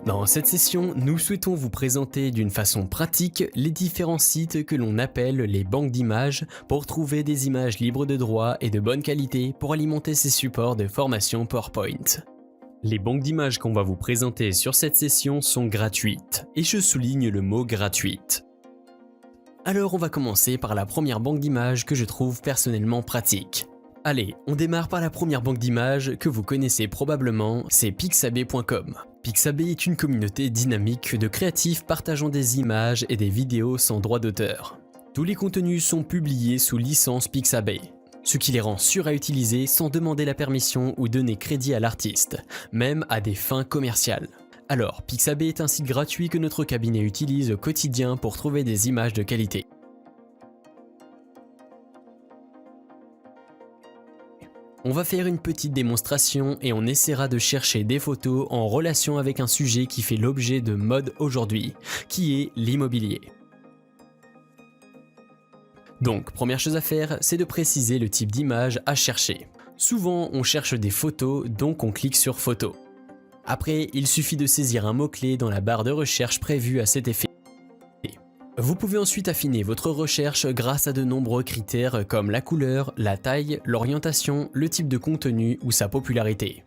Dans cette session, nous souhaitons vous présenter d'une façon pratique les différents sites que l'on appelle les banques d'images pour trouver des images libres de droit et de bonne qualité pour alimenter ces supports de formation PowerPoint. Les banques d'images qu'on va vous présenter sur cette session sont gratuites, et je souligne le mot gratuite. Alors on va commencer par la première banque d'images que je trouve personnellement pratique. Allez, on démarre par la première banque d'images que vous connaissez probablement, c'est pixabay.com. Pixabay est une communauté dynamique de créatifs partageant des images et des vidéos sans droit d'auteur. Tous les contenus sont publiés sous licence Pixabay, ce qui les rend sûrs à utiliser sans demander la permission ou donner crédit à l'artiste, même à des fins commerciales. Alors, Pixabay est un site gratuit que notre cabinet utilise au quotidien pour trouver des images de qualité. On va faire une petite démonstration et on essaiera de chercher des photos en relation avec un sujet qui fait l'objet de mode aujourd'hui, qui est l'immobilier. Donc, première chose à faire, c'est de préciser le type d'image à chercher. Souvent, on cherche des photos, donc on clique sur photo. Après, il suffit de saisir un mot-clé dans la barre de recherche prévue à cet effet. Vous pouvez ensuite affiner votre recherche grâce à de nombreux critères comme la couleur, la taille, l'orientation, le type de contenu ou sa popularité.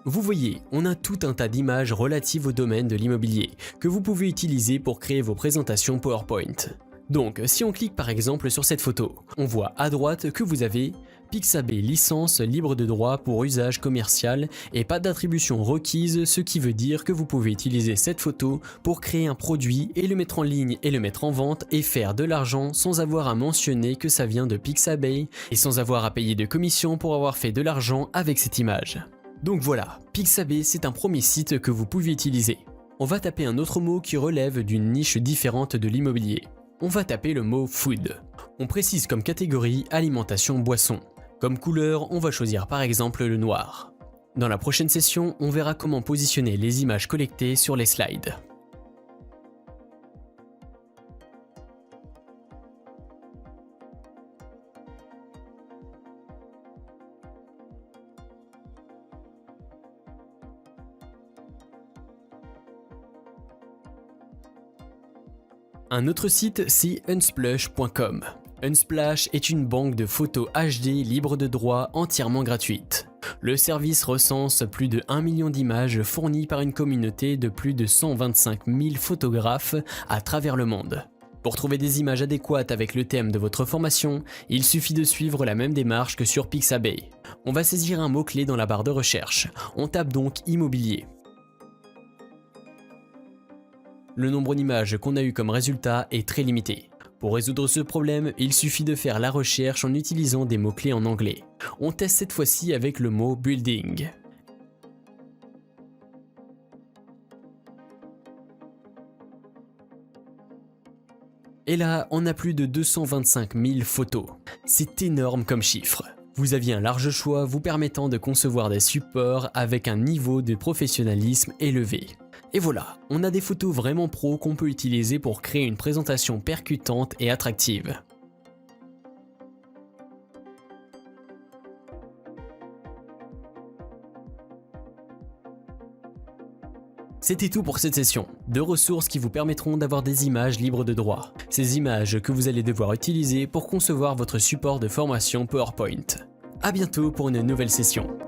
Vous voyez, on a tout un tas d'images relatives au domaine de l'immobilier que vous pouvez utiliser pour créer vos présentations PowerPoint. Donc, si on clique par exemple sur cette photo, on voit à droite que vous avez Pixabay licence libre de droit pour usage commercial et pas d'attribution requise, ce qui veut dire que vous pouvez utiliser cette photo pour créer un produit et le mettre en ligne et le mettre en vente et faire de l'argent sans avoir à mentionner que ça vient de Pixabay et sans avoir à payer de commission pour avoir fait de l'argent avec cette image. Donc voilà, Pixabay c'est un premier site que vous pouvez utiliser. On va taper un autre mot qui relève d'une niche différente de l'immobilier. On va taper le mot food. On précise comme catégorie alimentation boisson. Comme couleur, on va choisir par exemple le noir. Dans la prochaine session, on verra comment positionner les images collectées sur les slides. Un autre site, c'est unsplash.com. Unsplash est une banque de photos HD libre de droit entièrement gratuite. Le service recense plus de 1 million d'images fournies par une communauté de plus de 125 000 photographes à travers le monde. Pour trouver des images adéquates avec le thème de votre formation, il suffit de suivre la même démarche que sur Pixabay. On va saisir un mot-clé dans la barre de recherche. On tape donc immobilier. Le nombre d'images qu'on a eu comme résultat est très limité. Pour résoudre ce problème, il suffit de faire la recherche en utilisant des mots-clés en anglais. On teste cette fois-ci avec le mot building. Et là, on a plus de 225 000 photos. C'est énorme comme chiffre. Vous aviez un large choix vous permettant de concevoir des supports avec un niveau de professionnalisme élevé. Et voilà, on a des photos vraiment pro qu'on peut utiliser pour créer une présentation percutante et attractive. C'était tout pour cette session. 2 ressources qui vous permettront d'avoir des images libres de droit. Ces images que vous allez devoir utiliser pour concevoir votre support de formation PowerPoint. À bientôt pour une nouvelle session.